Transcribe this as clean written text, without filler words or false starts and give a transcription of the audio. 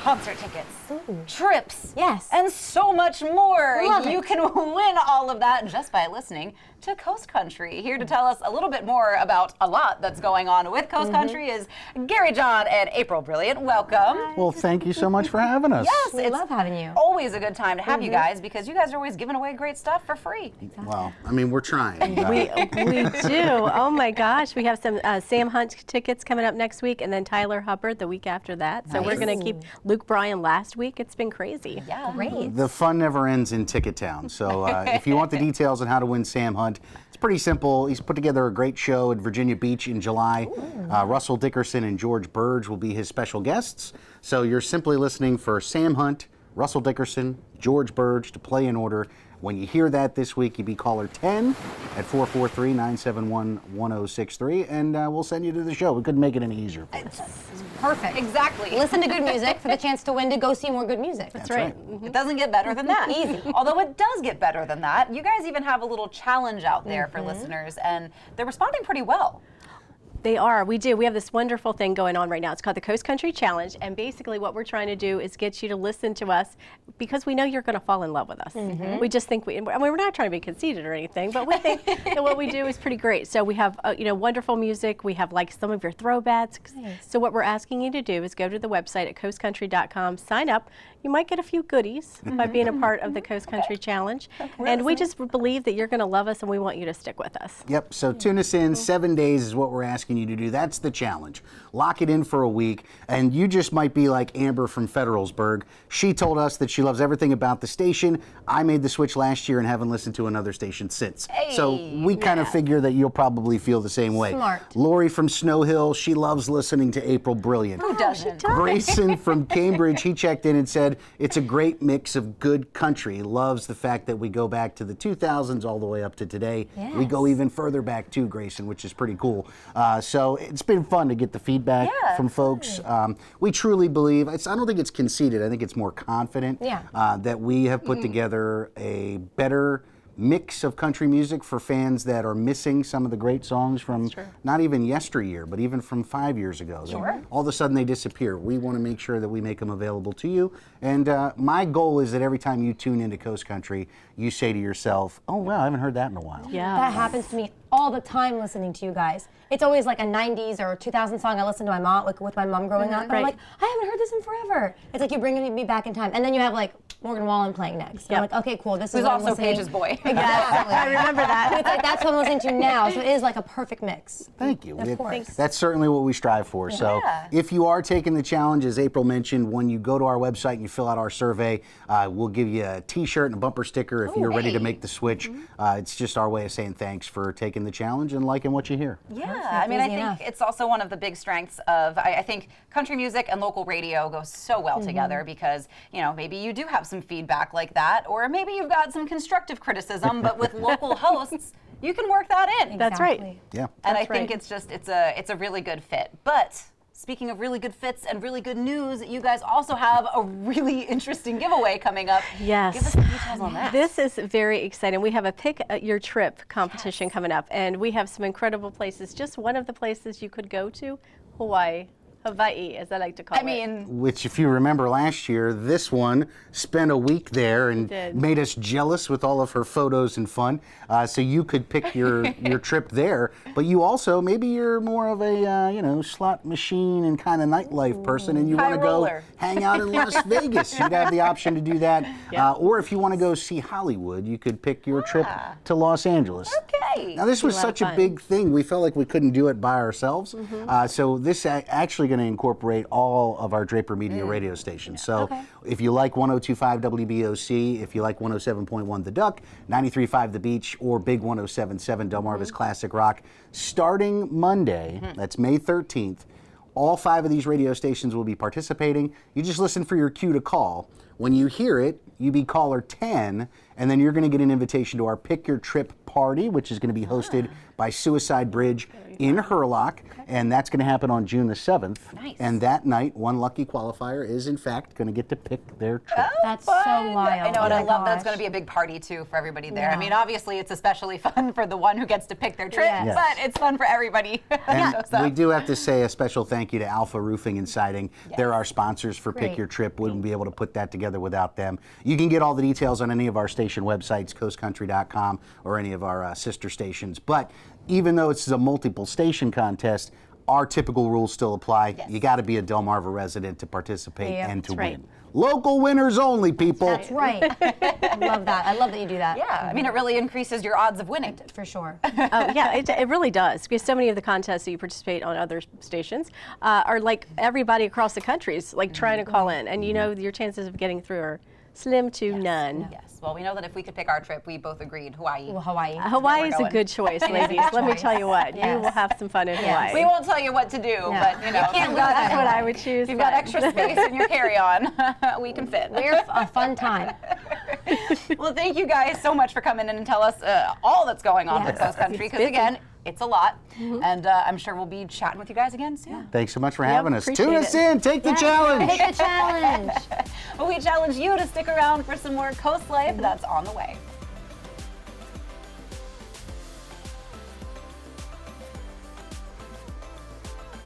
concert tickets, trips, Yes. and so much more. Love You it. can win all of that just by listening to Coast Country. Here to tell us a little bit more about a lot that's going on with Coast Country is Gary John and April Brilliant. Welcome. Well, thank you so much for having us. Yes, We love having you. always a good time to have you guys because you guys are always giving away great stuff for free. Well, I mean, we're trying. We do. Oh my gosh, we have some Sam Hunt tickets coming up next week, and then Tyler Hubbard the week after that. So we're going to keep Luke Bryan last week. It's been crazy. Yeah. Great. The fun never ends in Ticket Town. So if you want the details on how to win Sam Hunt, it's pretty simple. He's put together a great show at Virginia Beach in July. Russell Dickerson and George Burge will be his special guests. So you're simply listening for Sam Hunt, Russell Dickerson, George Burge to play in order. When you hear that this week, you be caller 10 at 443-971-1063, and we'll send you to the show. We couldn't make it any easier for you. Perfect. Exactly. Listen to good music for the chance to win to go see more good music. That's right. It doesn't get better than that. Easy. Although it does get better than that. You guys even have a little challenge out there for listeners, and they're responding pretty well. They are. We do. We have this wonderful thing going on right now. It's called the Coast Country Challenge. And basically what we're trying to do is get you to listen to us because we know you're going to fall in love with us. We just think I mean, we're not trying to be conceited or anything, but we think that what we do is pretty great. So we have, wonderful music. We have like some of your throwbacks. Nice. So what we're asking you to do is go to the website at coastcountry.com, sign up. You might get a few goodies by being a part of the Coast Country Challenge. And we just believe that you're going to love us and we want you to stick with us. Yep, so tune us in. 7 days is what we're asking you to do. That's the challenge. Lock it in for a week, and you just might be like Amber from Federalsburg. She told us that she loves everything about the station. I made the switch last year and haven't listened to another station since. So we kind of figure that you'll probably feel the same way. Smart. Lori from Snow Hill, she loves listening to April Brilliant. Who doesn't? Grayson from Cambridge, he checked in and said, it's a great mix of good country. Loves the fact that we go back to the 2000s all the way up to today. We go even further back too, Grayson, which is pretty cool. So it's been fun to get the feedback from folks. We truly believe, I don't think it's conceited, I think it's more confident that we have put together a better mix of country music for fans that are missing some of the great songs from not even yesteryear, but even from 5 years ago. All of a sudden they disappear. We want to make sure that we make them available to you. And my goal is that every time you tune into Coast Country, you say to yourself, oh, wow, I haven't heard that in a while. Yeah. That happens to me all the time listening to you guys. It's always like a 90s or 2000 song I listened to my mom, like with my mom growing up. And I'm like, I haven't heard this in forever. It's like you're bringing me back in time. And then you have like Morgan Wallen playing next. And I'm like, okay, cool. This is Who's what also I'm listening. Paige's boy. Exactly. I remember that. It's like that's what I'm listening to now. So it is like a perfect mix. Thank you. Of course. That's certainly what we strive for. So if you are taking the challenge, as April mentioned, when you go to our website and you fill out our survey, we'll give you a t-shirt and a bumper sticker if you're ready to make the switch. It's just our way of saying thanks for taking the challenge and liking what you hear. Yeah, I mean, I think enough. it's also one of the big strengths of, I think country music and local radio go so well together because, maybe you do have some feedback like that, or maybe you've got some constructive criticism, but with local hosts, you can work that in. That's right. Yeah. And I That's think right. it's a really good fit. But speaking of really good fits and really good news, you guys also have a really interesting giveaway coming up. Yes. Give us some details on that. This is very exciting. We have a Pick Your Trip competition coming up, and we have some incredible places. Just one of the places you could go to, Hawaii, as I like to call it. Which, if you remember last year, this one spent a week there and made us jealous with all of her photos and fun. So you could pick your trip there, but you also, maybe you're more of a slot machine and kind of nightlife person, and you want to go hang out in Las Vegas. You'd have the option to do that. Or if you want to go see Hollywood, you could pick your trip to Los Angeles. Okay. Now this was such a big thing. We felt like we couldn't do it by ourselves. So this actually going to incorporate all of our Draper Media radio stations. So if you like 102.5 WBOC, if you like 107.1 The Duck, 93.5 The Beach, or Big 107.7 Delmarva's Classic Rock, starting Monday, that's May 13th, all 5 of these radio stations will be participating. You just listen for your cue to call. When you hear it, you be caller 10, and then you're going to get an invitation to our Pick Your Trip party, which is going to be hosted by Suicide Bridge. in Hurlock, and that's going to happen on June the 7th. Nice. And that night, one lucky qualifier is in fact going to get to pick their trip. That's so wild. I know, and Oh I my love that it's gosh. going to be a big party too for everybody there. Yeah. I mean, obviously it's especially fun for the one who gets to pick their trip, Yes. but it's fun for everybody. And So- we do have to say a special thank you to Alpha Roofing and Siding. They're our sponsors for Pick Great. Your Trip. Wouldn't be able to put that together without them. You can get all the details on any of our station websites, coastcountry.com, or any of our sister stations. But even though it's a multiple station contest, our typical rules still apply. You got to be a Delmarva resident to participate Yep. and to That's right. win. Local winners only, people. That's right. I love that. I love that you do that. yeah, I mean, it really increases your odds of winning. For sure. Oh, yeah, it really does. Because so many of the contests that you participate on other stations are like everybody across the country is like trying to call in. And you know, your chances of getting through are slim to none. Yes. Well, we know that if we could pick our trip, we both agreed Hawaii. Well, Hawaii. Hawaii is a going. good choice, ladies. Let me tell you what, you Yes. will have some fun in Hawaii. We won't tell you what to do, but you know, if can't you've go got, there. That's what I would choose. if you've got but- extra space in your carry-on, we can fit. We're a fun time. Well, thank you guys so much for coming in and tell us all that's going on with Yes. Coast Country, because busy. again, it's a lot, and I'm sure we'll be chatting with you guys again soon. Thanks so much for having us. appreciate Tune us it. in. Take the challenge. Take the challenge. Well, we challenge you to stick around for some more Coast Life. That's on the way.